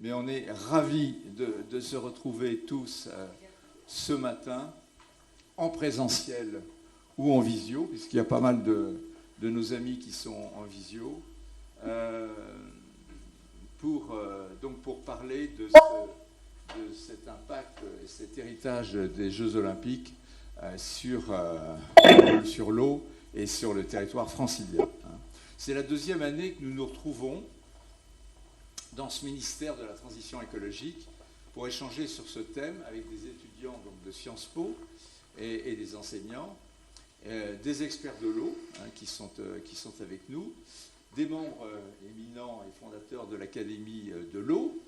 mais on est ravis de se retrouver tous ce matin en présentiel ou en visio, puisqu'il y a pas mal de nos amis qui sont en visio, pour parler de cet impact et cet héritage des Jeux Olympiques sur l'eau et sur le territoire francilien. C'est la deuxième année que nous nous retrouvons dans ce ministère de la Transition écologique pour échanger sur ce thème avec des étudiants donc, de Sciences Po et des enseignants, des experts de l'eau qui sont avec nous, des membres éminents et fondateurs de l'Académie de l'eau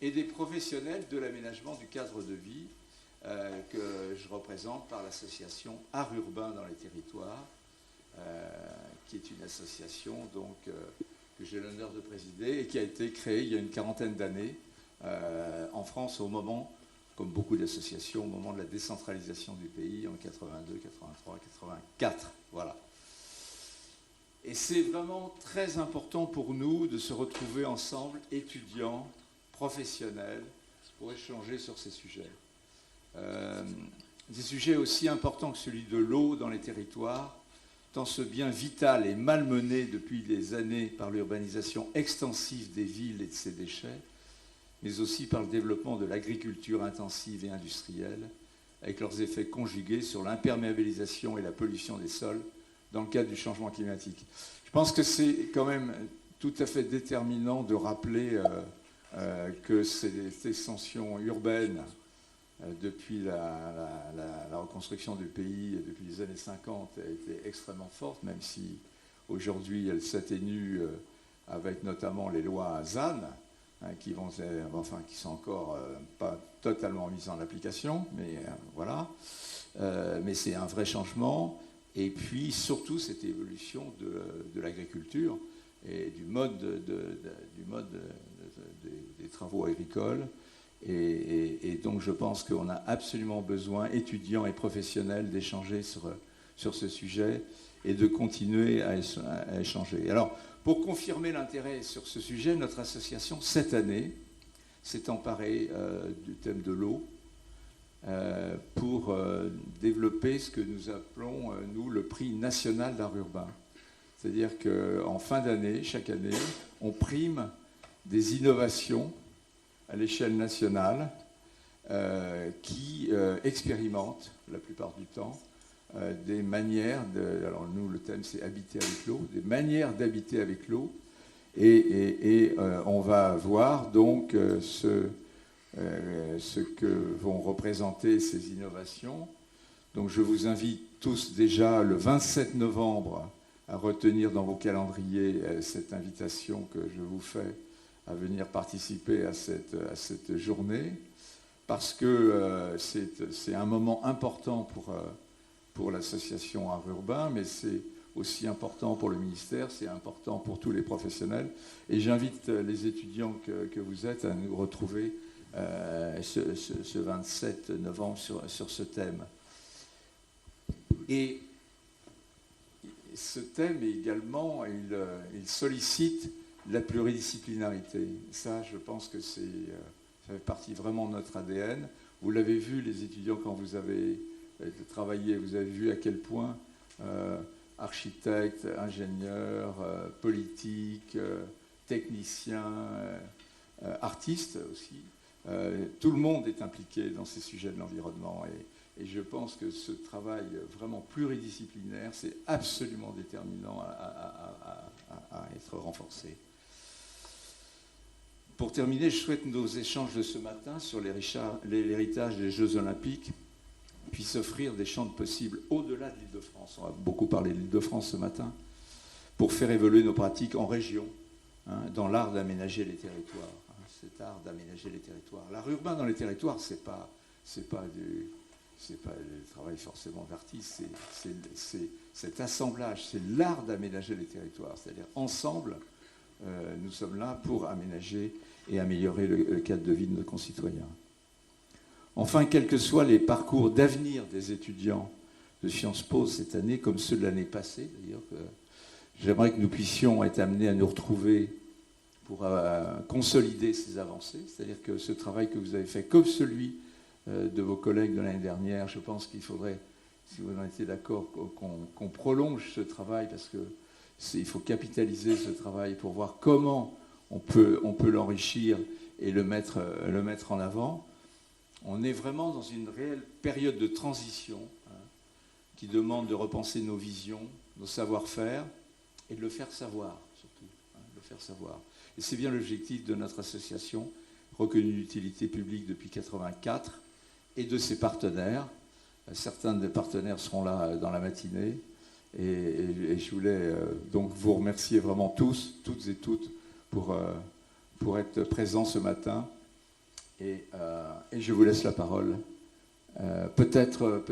et des professionnels de l'aménagement du cadre de vie que je représente par l'association Art Urbain dans les territoires, qui est une association donc, que j'ai l'honneur de présider et qui a été créée il y a une quarantaine d'années en France au moment, comme beaucoup d'associations, au moment de la décentralisation du pays en 82, 83, 84. Voilà. Et c'est vraiment très important pour nous de se retrouver ensemble, étudiants, professionnels, pour échanger sur ces sujets. Des sujets aussi importants que celui de l'eau dans les territoires, tant ce bien vital est malmené depuis des années par l'urbanisation extensive des villes et de ses déchets, mais aussi par le développement de l'agriculture intensive et industrielle, avec leurs effets conjugués sur l'imperméabilisation et la pollution des sols dans le cadre du changement climatique. Je pense que c'est quand même tout à fait déterminant de rappeler que ces extensions urbaines, depuis la reconstruction du pays, depuis les années 50, a été extrêmement forte, même si aujourd'hui elle s'atténue avec notamment les lois ZAN, qui sont encore pas totalement mises en application, mais voilà. Mais c'est un vrai changement. Et puis surtout cette évolution de l'agriculture et du mode des travaux agricoles. Et donc je pense qu'on a absolument besoin, étudiants et professionnels, d'échanger sur ce sujet et de continuer à échanger. Alors, pour confirmer l'intérêt sur ce sujet, notre association, cette année, s'est emparée du thème de l'eau pour développer ce que nous appelons, nous, le prix national d'art urbain. C'est-à-dire qu'en fin d'année, chaque année, on prime des innovations à l'échelle nationale qui expérimentent, la plupart du temps, des manières alors nous, le thème, c'est habiter avec l'eau, des manières d'habiter avec l'eau. Et on va voir donc ce que vont représenter ces innovations. Donc je vous invite tous déjà le 27 novembre à retenir dans vos calendriers cette invitation que je vous fais à venir participer à cette journée, parce que c'est un moment important pour l'association Art Urbain, mais c'est aussi important pour le ministère, c'est important pour tous les professionnels. Et j'invite les étudiants que vous êtes à nous retrouver ce 27 novembre sur ce thème. Et ce thème également, il sollicite la pluridisciplinarité. Ça, je pense que ça fait partie vraiment de notre ADN. Vous l'avez vu, les étudiants, quand vous avez travaillé, vous avez vu à quel point architectes, ingénieurs, politiques, techniciens, artistes aussi, tout le monde est impliqué dans ces sujets de l'environnement. Et je pense que ce travail vraiment pluridisciplinaire, c'est absolument déterminant à être renforcé. Pour terminer, je souhaite que nos échanges de ce matin sur l'héritage des Jeux Olympiques puissent offrir des champs de possibles au-delà de l'Île-de-France. On va beaucoup parler de l'Île-de-France ce matin, pour faire évoluer nos pratiques en région, dans l'art d'aménager les territoires. Cet art d'aménager les territoires. L'art urbain dans les territoires, c'est pas du travail forcément d'artiste, c'est cet assemblage, c'est l'art d'aménager les territoires. C'est-à-dire, ensemble, nous sommes là pour aménager et améliorer le cadre de vie de nos concitoyens. Enfin, quels que soient les parcours d'avenir des étudiants de Sciences Po cette année, comme ceux de l'année passée, d'ailleurs, j'aimerais que nous puissions être amenés à nous retrouver consolider ces avancées. C'est-à-dire que ce travail que vous avez fait, comme celui de vos collègues de l'année dernière, je pense qu'il faudrait, si vous en étiez d'accord, qu'on prolonge ce travail, parce qu'il faut capitaliser ce travail pour voir comment on peut l'enrichir et le mettre en avant. On est vraiment dans une réelle période de transition, hein, qui demande de repenser nos visions, nos savoir-faire, et de le faire savoir, surtout. Hein, de le faire savoir. Et c'est bien l'objectif de notre association, reconnue d'utilité publique depuis 1984, et de ses partenaires. Certains des partenaires seront là dans la matinée. Et je voulais donc vous remercier vraiment tous, toutes et toutes, pour être présents ce matin. Et je vous laisse la parole. Peut-être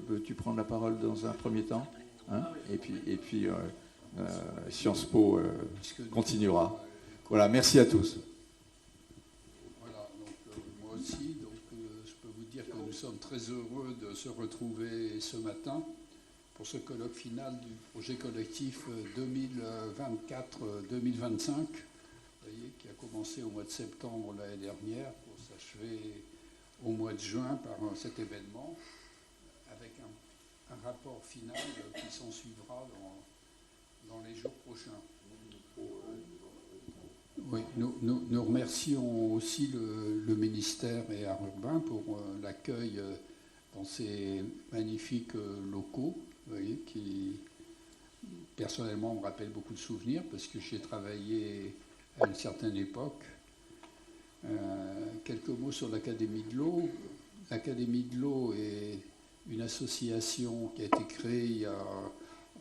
veux-tu prendre la parole dans un premier temps, hein, et puis Sciences Po continuera. Voilà, merci à tous. Voilà, donc moi aussi, je peux vous dire que nous sommes très heureux de se retrouver ce matin pour ce colloque final du projet collectif 2024-2025, qui a commencé au mois de septembre l'année dernière pour s'achever au mois de juin par cet événement, avec un rapport final qui s'en suivra dans les jours prochains. Oui, nous remercions aussi le ministère et Art Urbain pour l'accueil dans ces magnifiques locaux, vous voyez, qui personnellement me rappellent beaucoup de souvenirs parce que j'ai travaillé à une certaine époque. Quelques mots sur l'Académie de l'eau. L'Académie de l'eau est une association qui a été créée il y a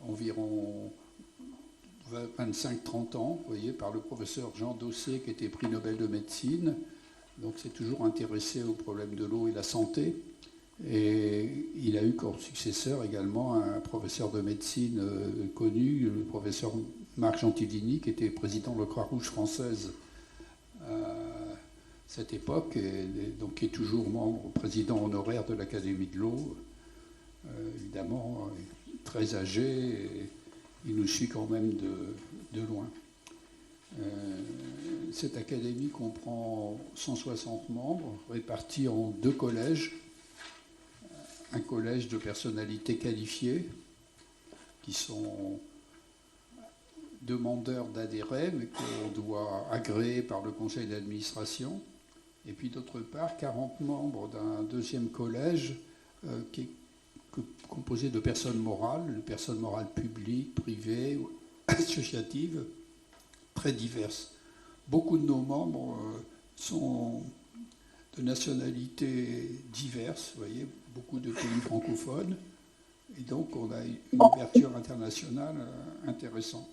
environ 25-30 ans, vous voyez, par le professeur Jean Dossé, qui était prix Nobel de médecine. Donc c'est toujours intéressé aux problèmes de l'eau et la santé. Et il a eu comme successeur également un professeur de médecine connu, le professeur Marc Gentilini, qui était président de la Croix-Rouge française à cette époque, et donc qui est toujours membre, président honoraire de l'Académie de l'eau. Évidemment, très âgé, et il nous suit quand même de loin. Cette académie comprend 160 membres, répartis en 2 collèges. Un collège de personnalités qualifiées, qui sont demandeurs d'adhérer, mais qu'on doit agréer par le conseil d'administration. Et puis d'autre part, 40 membres d'un 2e collège qui est composé de personnes morales publiques, privées, associatives, très diverses. Beaucoup de nos membres sont de nationalités diverses, vous voyez, beaucoup de pays francophones, et donc on a une ouverture internationale intéressante.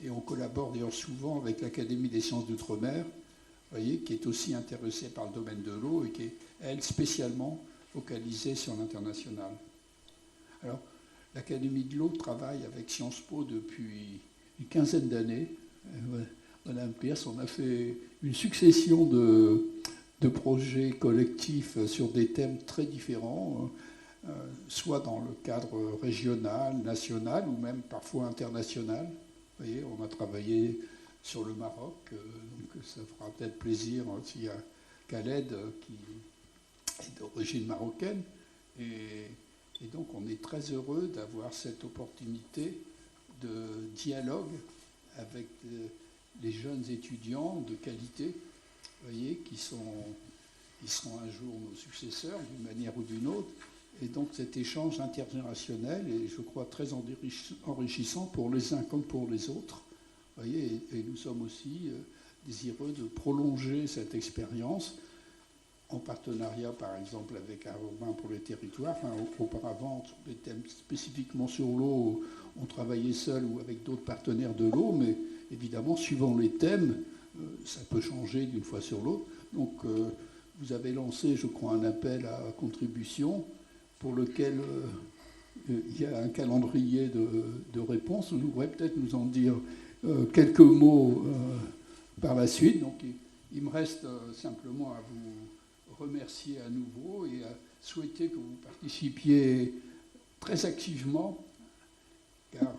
Et on collabore d'ailleurs souvent avec l'Académie des sciences d'outre-mer, vous voyez, qui est aussi intéressée par le domaine de l'eau et qui est, elle, spécialement focalisée sur l'international. Alors, l'Académie de l'eau travaille avec Sciences Po depuis une quinzaine d'années. Madame Pierce, on a fait une succession de projets collectifs sur des thèmes très différents, soit dans le cadre régional, national ou même parfois international. Vous voyez, on a travaillé sur le Maroc, donc ça fera peut-être plaisir s'il y a Khaled qui est d'origine marocaine. Et donc on est très heureux d'avoir cette opportunité de dialogue avec les jeunes étudiants de qualité, vous voyez, qui seront un jour nos successeurs d'une manière ou d'une autre. Et donc cet échange intergénérationnel est, je crois, très enrichissant pour les uns comme pour les autres. Vous voyez, et nous sommes aussi désireux de prolonger cette expérience en partenariat, par exemple, avec Art Urbain pour les territoires. Enfin, auparavant, sur des thèmes spécifiquement sur l'eau, on travaillait seul ou avec d'autres partenaires de l'eau, mais évidemment, suivant les thèmes, ça peut changer d'une fois sur l'autre. Donc, vous avez lancé, je crois, un appel à contribution pour lequel il y a un calendrier de réponses. Vous pourrez peut-être nous en dire quelques mots par la suite. Donc, il me reste simplement à vous remercier à nouveau et à souhaiter que vous participiez très activement, car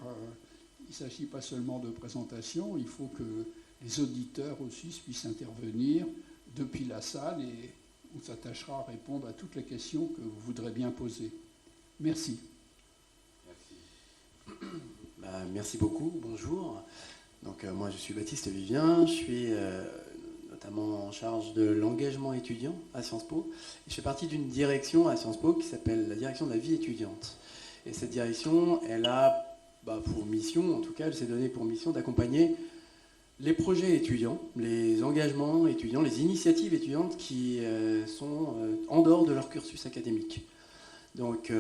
il ne s'agit pas seulement de présentation, il faut que les auditeurs aussi puissent intervenir depuis la salle et on s'attachera à répondre à toutes les questions que vous voudrez bien poser. Merci. Merci beaucoup, bonjour. Donc, moi je suis Baptiste Vivien, je suis notamment en charge de l'engagement étudiant à Sciences Po. Et je fais partie d'une direction à Sciences Po qui s'appelle la direction de la vie étudiante. Et cette direction, elle a pour mission, en tout cas elle s'est donnée pour mission d'accompagner les projets étudiants, les engagements étudiants, les initiatives étudiantes qui sont en dehors de leur cursus académique. Donc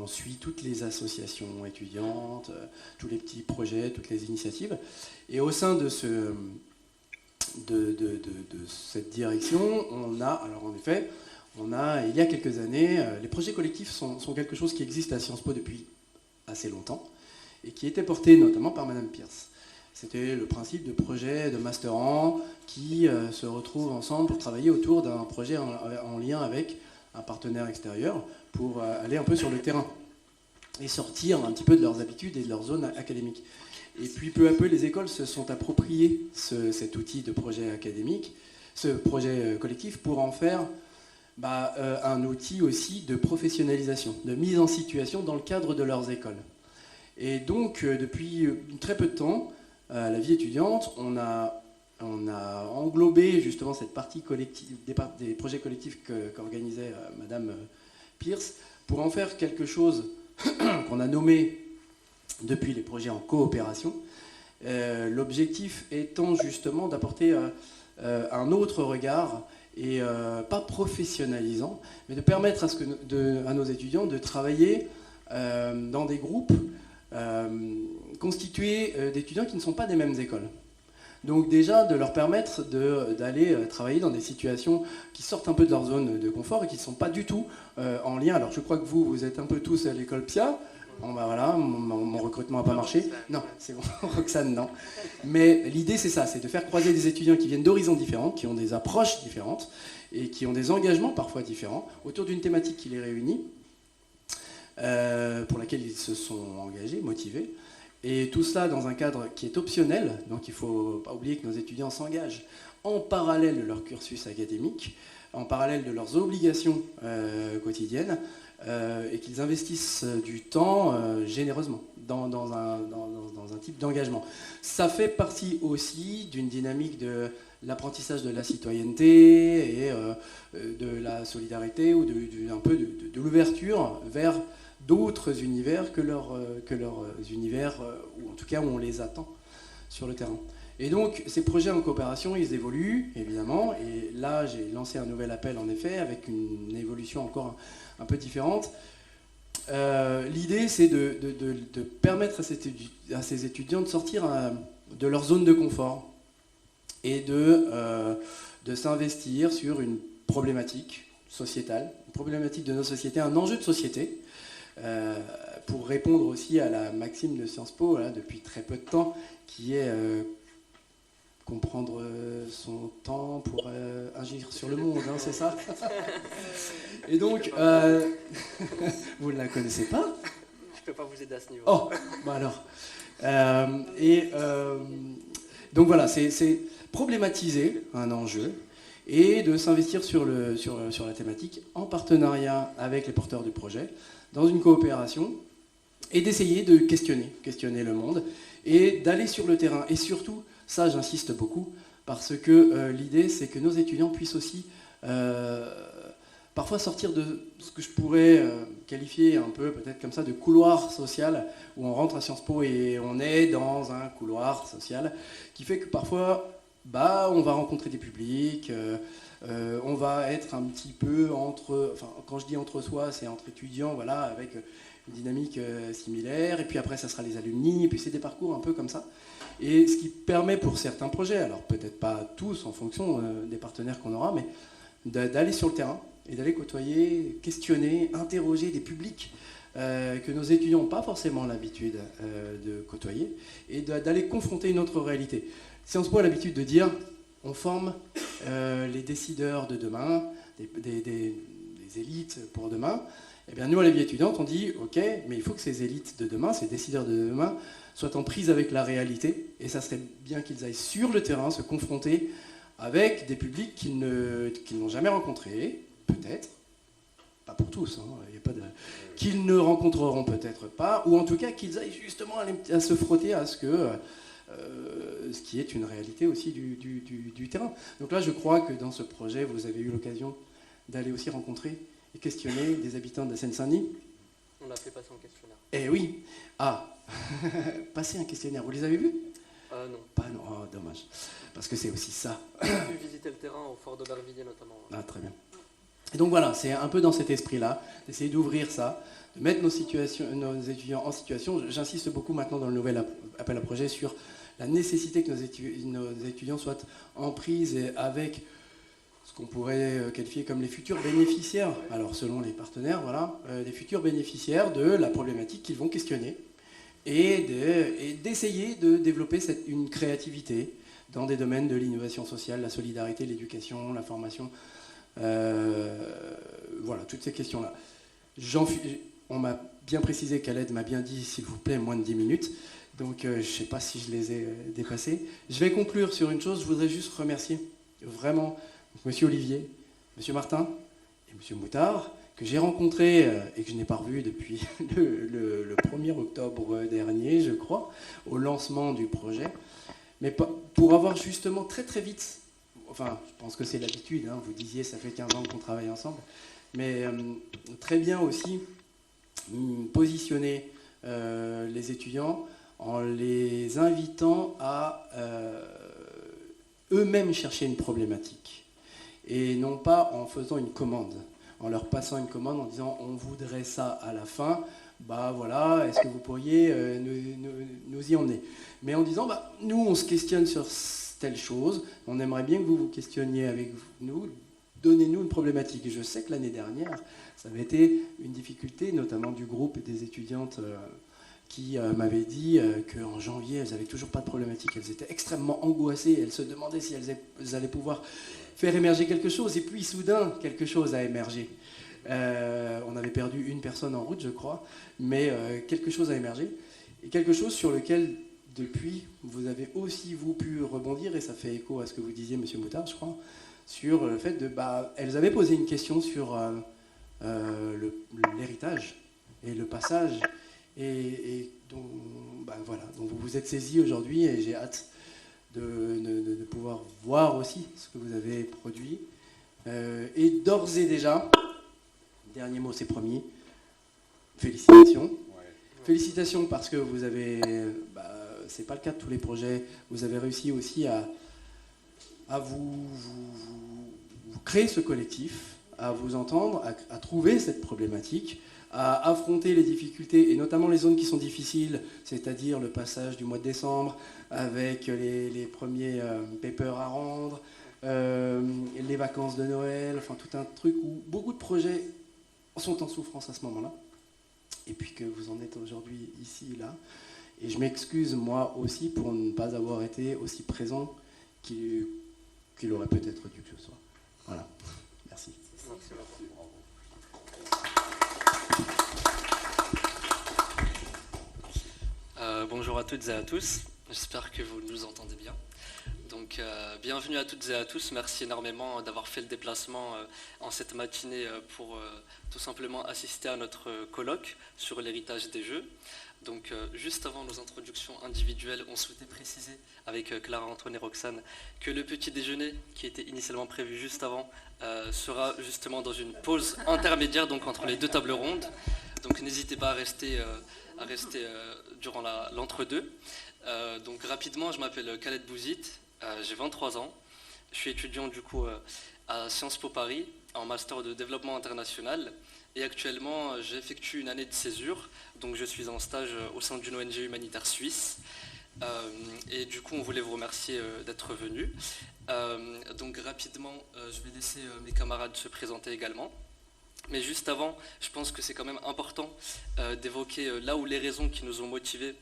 on suit toutes les associations étudiantes, tous les petits projets, toutes les initiatives. Et au sein de cette direction, il y a quelques années, les projets collectifs sont quelque chose qui existe à Sciences Po depuis assez longtemps et qui était porté notamment par Madame Pierce. C'était le principe de projet de masterand qui se retrouvent ensemble pour travailler autour d'un projet en lien avec un partenaire extérieur pour aller un peu sur le terrain et sortir un petit peu de leurs habitudes et de leur zone académique. Et puis peu à peu, les écoles se sont appropriées cet outil de projet académique, ce projet collectif, pour en faire un outil aussi de professionnalisation, de mise en situation dans le cadre de leurs écoles. Et donc, depuis très peu de temps, à la vie étudiante, on a englobé justement cette partie collective, des projets collectifs qu'organisait Madame Pierce, pour en faire quelque chose qu'on a nommé depuis les projets en coopération. L'objectif étant justement d'apporter un autre regard, et pas professionnalisant, mais de permettre à nos étudiants de travailler dans des groupes constitués d'étudiants qui ne sont pas des mêmes écoles. Donc déjà de leur permettre d'aller travailler dans des situations qui sortent un peu de leur zone de confort et qui ne sont pas du tout en lien. Alors je crois que vous êtes un peu tous à l'école PIA. Bon voilà, mon recrutement n'a pas marché. Non, c'est bon, Roxane, non. Mais l'idée c'est ça, c'est de faire croiser des étudiants qui viennent d'horizons différents, qui ont des approches différentes et qui ont des engagements parfois différents autour d'une thématique qui les réunit, pour laquelle ils se sont engagés, motivés. Et tout cela dans un cadre qui est optionnel, donc il ne faut pas oublier que nos étudiants s'engagent en parallèle de leur cursus académique, en parallèle de leurs obligations quotidiennes, et qu'ils investissent du temps généreusement dans un type d'engagement. Ça fait partie aussi d'une dynamique de l'apprentissage de la citoyenneté et de la solidarité ou un peu de l'ouverture vers d'autres univers que leurs univers, ou en tout cas où on les attend sur le terrain. Et donc ces projets en coopération, ils évoluent évidemment, et là j'ai lancé un nouvel appel en effet, avec une évolution encore un peu différente. L'idée c'est de permettre à ces étudiants de sortir de leur zone de confort et de s'investir sur une problématique sociétale, une problématique de nos sociétés, un enjeu de société, pour répondre aussi à la maxime de Sciences Po, là, depuis très peu de temps, qui est comprendre son temps pour agir sur le monde, hein, c'est ça? Et donc, vous ne la connaissez pas? Je ne peux pas vous aider à ce niveau. Oh, bah alors. Donc voilà, c'est problématiser un enjeu et de s'investir sur la thématique en partenariat avec les porteurs du projet, dans une coopération, et d'essayer de questionner le monde, et d'aller sur le terrain. Et surtout, ça j'insiste beaucoup, parce que l'idée c'est que nos étudiants puissent aussi parfois sortir de ce que je pourrais qualifier un peu peut-être comme ça de couloir social, où on rentre à Sciences Po et on est dans un couloir social, qui fait que parfois on va rencontrer des publics, on va être un petit peu quand je dis entre soi, c'est entre étudiants, voilà, avec une dynamique similaire, et puis après ça sera les alumni, et puis c'est des parcours un peu comme ça. Et ce qui permet pour certains projets, alors peut-être pas tous en fonction des partenaires qu'on aura, mais d'aller sur le terrain et d'aller côtoyer, questionner, interroger des publics que nos étudiants n'ont pas forcément l'habitude de côtoyer, et d'aller confronter une autre réalité. Sciences Po a l'habitude de dire on forme les décideurs de demain, des élites pour demain, Eh bien, nous, à la vie étudiante, on dit, OK, mais il faut que ces élites de demain, ces décideurs de demain, soient en prise avec la réalité. Et ça serait bien qu'ils aillent sur le terrain se confronter avec des publics qu'ils n'ont jamais rencontrés, peut-être. Pas pour tous, hein, y a pas de... qu'ils ne rencontreront peut-être pas, ou en tout cas qu'ils aillent justement à se frotter à ce qui est une réalité aussi du terrain. Donc là, je crois que dans ce projet, vous avez eu l'occasion d'aller aussi rencontrer et questionner des habitants de la Seine-Saint-Denis. On a fait passer un questionnaire. Eh oui, passer un questionnaire, vous les avez vus? Non. Pas, non, oh, dommage, parce que c'est aussi ça. J'ai pu visiter le terrain au fort d'Aubervilliers notamment. Ah, très bien. Et donc voilà, c'est un peu dans cet esprit-là, d'essayer d'ouvrir ça, de mettre nos étudiants en situation. J'insiste beaucoup maintenant dans le nouvel appel à projet sur la nécessité que nos étudiants soient en prise avec ce qu'on pourrait qualifier comme les futurs bénéficiaires, alors selon les partenaires, voilà, les futurs bénéficiaires de la problématique qu'ils vont questionner et d'essayer de développer une créativité dans des domaines de l'innovation sociale, la solidarité, l'éducation, la formation, voilà, toutes ces questions-là. On m'a bien précisé, Khaled m'a bien dit, s'il vous plaît, moins de 10 minutes. Donc, je ne sais pas si je les ai dépassés. Je vais conclure sur une chose. Je voudrais juste remercier vraiment Monsieur Olivier, Monsieur Martin et Monsieur Moutard, que j'ai rencontrés et que je n'ai pas revus depuis le 1er octobre dernier, je crois, au lancement du projet. Mais pour avoir justement très très vite, enfin, je pense que c'est l'habitude, hein, vous disiez, ça fait 15 ans qu'on travaille ensemble, mais très bien aussi positionner les étudiants en les invitant à eux-mêmes chercher une problématique. Et non pas en faisant une commande, en leur passant une commande en disant on voudrait ça à la fin, bah voilà, est-ce que vous pourriez nous y emmener? Mais en disant bah, nous on se questionne sur telle chose, on aimerait bien que vous vous questionniez avec nous, donnez-nous une problématique. Et je sais que l'année dernière, ça avait été une difficulté, notamment du groupe des étudiantes qui m'avaient dit qu'en janvier, elles n'avaient toujours pas de problématique. Elles étaient extrêmement angoissées, elles se demandaient si elles allaient pouvoir faire émerger quelque chose. Et puis soudain, quelque chose a émergé. On avait perdu une personne en route, je crois, mais quelque chose a émergé. Et quelque chose sur lequel, depuis, vous avez aussi, vous, pu rebondir, et ça fait écho à ce que vous disiez, Monsieur Moutard, je crois, sur le fait de... elles avaient posé une question sur l'héritage et le passage, et donc, voilà, donc vous vous êtes saisis aujourd'hui, et j'ai hâte de pouvoir voir aussi ce que vous avez produit. Et d'ores et déjà, dernier mot c'est promis, félicitations. Ouais. Félicitations parce que vous avez, c'est pas le cas de tous les projets, vous avez réussi aussi à vous créer ce collectif, à vous entendre, à trouver cette problématique, à affronter les difficultés, et notamment les zones qui sont difficiles, c'est-à-dire le passage du mois de décembre, avec les premiers papers à rendre, les vacances de Noël, enfin tout un truc où beaucoup de projets sont en souffrance à ce moment-là, et puis que vous en êtes aujourd'hui ici, là. Et je m'excuse moi aussi pour ne pas avoir été aussi présent qu'il aurait peut-être dû que je sois. Voilà, merci. Merci beaucoup. Bonjour à toutes et à tous, j'espère que vous nous entendez bien. Donc bienvenue à toutes et à tous, merci énormément d'avoir fait le déplacement en cette matinée pour tout simplement assister à notre colloque sur l'héritage des Jeux. Donc juste avant nos introductions individuelles, on souhaitait préciser avec Clara, Antoine et Roxane que le petit déjeuner qui était initialement prévu juste avant sera justement dans une pause intermédiaire, donc entre les deux tables rondes. Donc n'hésitez pas à rester durant l'entre-deux. Donc rapidement, je m'appelle Khaled Bouzid, j'ai 23 ans. Je suis étudiant du coup à Sciences Po Paris en master de développement international. Et actuellement, j'effectue une année de césure. Donc je suis en stage au sein d'une ONG humanitaire suisse. Et du coup, on voulait vous remercier d'être venus. Donc rapidement, je vais laisser mes camarades se présenter également. Mais juste avant, je pense que c'est quand même important d'évoquer là où les raisons qui nous ont motivés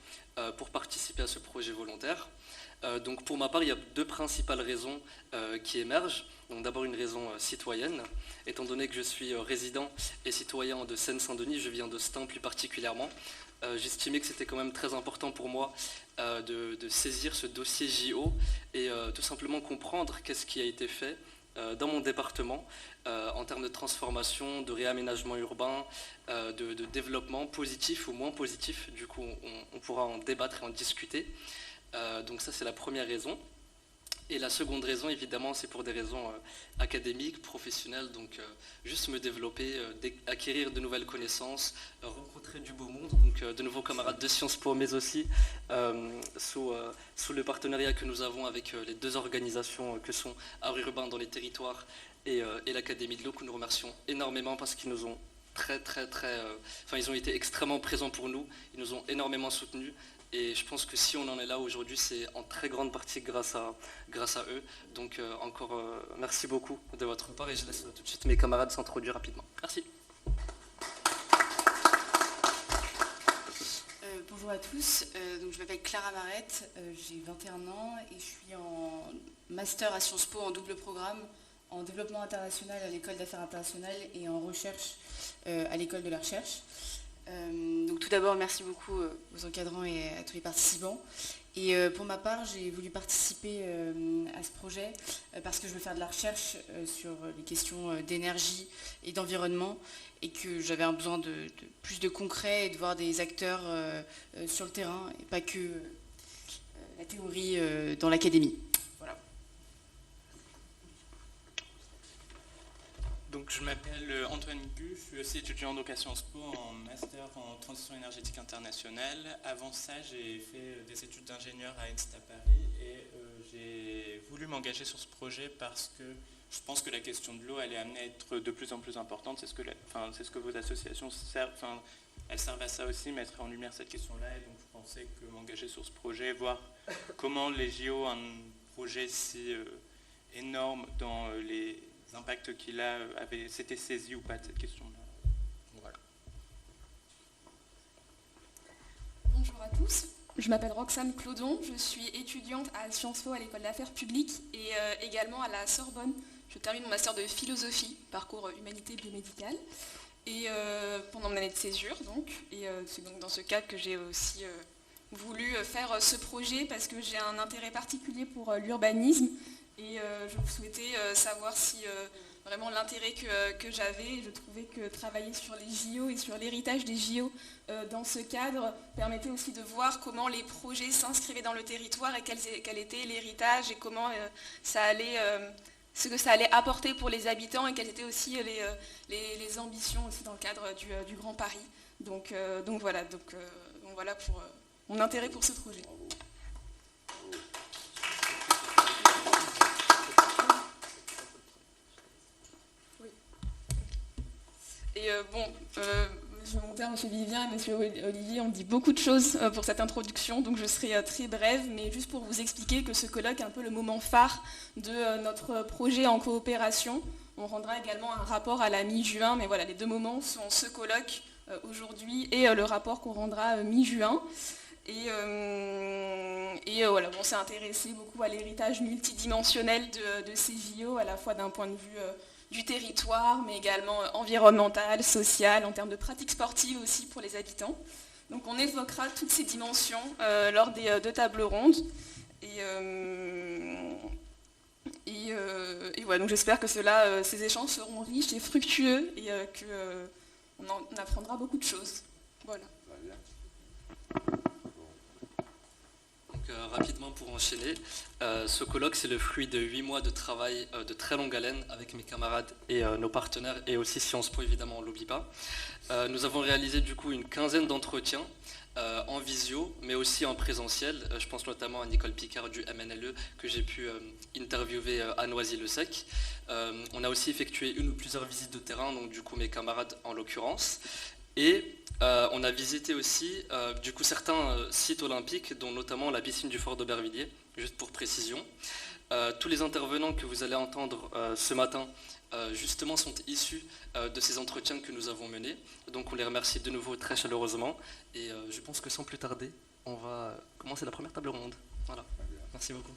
pour participer à ce projet volontaire. Donc pour ma part, il y a deux principales raisons qui émergent. Donc d'abord une raison citoyenne, étant donné que je suis résident et citoyen de Seine-Saint-Denis, je viens de Stains plus particulièrement. J'estimais que c'était quand même très important pour moi de saisir ce dossier JO et tout simplement comprendre qu'est-ce qui a été fait dans mon département en termes de transformation, de réaménagement urbain, de développement positif ou moins positif. Du coup, on pourra en débattre et en discuter. Donc ça, c'est la première raison. Et la seconde raison, évidemment, c'est pour des raisons académiques, professionnelles, donc juste me développer, acquérir de nouvelles connaissances, rencontrer du beau monde, donc de nouveaux camarades de Sciences Po, mais aussi sous le partenariat que nous avons avec les deux organisations que sont Art Urbain dans les territoires et l'Académie de l'eau, que nous remercions énormément parce qu'ils nous ont ils ont été extrêmement présents pour nous, ils nous ont énormément soutenus. Et je pense que si on en est là aujourd'hui, c'est en très grande partie grâce à eux. Donc encore merci beaucoup de votre part et je laisse tout de suite mes camarades s'introduire rapidement. Merci. Bonjour à tous, donc je m'appelle Clara Marette, j'ai 21 ans et je suis en master à Sciences Po en double programme en développement international à l'école d'affaires internationales et en recherche à l'école de la recherche. Donc tout d'abord, merci beaucoup aux encadrants et à tous les participants. Et pour ma part, j'ai voulu participer à ce projet parce que je veux faire de la recherche sur les questions d'énergie et d'environnement et que j'avais un besoin de plus de concret et de voir des acteurs sur le terrain et pas que la théorie dans l'académie. Voilà. Donc, je m'appelle Antoine Gu, je suis aussi étudiant donc à Sciences Po en master en transition énergétique internationale. Avant ça, j'ai fait des études d'ingénieur à ENSTA Paris et j'ai voulu m'engager sur ce projet parce que je pense que la question de l'eau, elle est amenée à être de plus en plus importante. C'est ce que vos associations servent, elles servent à ça aussi, mettre en lumière cette question-là. Et donc, je pensais que m'engager sur ce projet, voir comment les JO, un projet si énorme dans les impacts qu'il a, s'était saisi ou pas de cette question-là. Voilà. Bonjour à tous, je m'appelle Roxane Clodon, je suis étudiante à Sciences Po à l'école d'affaires publiques et également à la Sorbonne. Je termine mon master de philosophie, parcours humanité biomédicale, et pendant mon année de césure donc. Et c'est donc dans ce cadre que j'ai aussi voulu faire ce projet parce que j'ai un intérêt particulier pour l'urbanisme. Et je souhaitais savoir si vraiment l'intérêt que j'avais, je trouvais que travailler sur les JO et sur l'héritage des JO dans ce cadre permettait aussi de voir comment les projets s'inscrivaient dans le territoire et quel était l'héritage et comment ce que ça allait apporter pour les habitants et quelles étaient aussi les ambitions aussi dans le cadre du Grand Paris. Donc voilà pour mon intérêt pour ce projet. Et je vais monter à M. Vivien et M. Olivier ont dit beaucoup de choses pour cette introduction, donc je serai très brève, mais juste pour vous expliquer que ce colloque est un peu le moment phare de notre projet en coopération. On rendra également un rapport à la mi-juin, mais voilà, les deux moments sont ce colloque aujourd'hui et le rapport qu'on rendra mi-juin. Et voilà, on s'est intéressé beaucoup à l'héritage multidimensionnel de ces JO, à la fois d'un point de vue du territoire, mais également environnemental, social, en termes de pratiques sportives aussi pour les habitants. Donc on évoquera toutes ces dimensions lors des deux tables rondes. Et voilà, donc j'espère que ces échanges seront riches et fructueux et qu'on en apprendra beaucoup de choses. Voilà. Rapidement pour enchaîner, ce colloque c'est le fruit de 8 mois de travail de très longue haleine avec mes camarades et nos partenaires et aussi Sciences Po évidemment, on ne l'oublie pas. Nous avons réalisé du coup une quinzaine d'entretiens en visio mais aussi en présentiel. Je pense notamment à Nicole Picard du MNLE que j'ai pu interviewer à Noisy-le-Sec. On a aussi effectué une ou plusieurs visites de terrain, donc du coup mes camarades en l'occurrence. Et on a visité aussi du coup certains sites olympiques, dont notamment la piscine du Fort d'Aubervilliers, juste pour précision. Tous les intervenants que vous allez entendre ce matin, justement, sont issus de ces entretiens que nous avons menés. Donc on les remercie de nouveau très chaleureusement. Et je pense que sans plus tarder, on va commencer la première table ronde. Voilà. Merci beaucoup.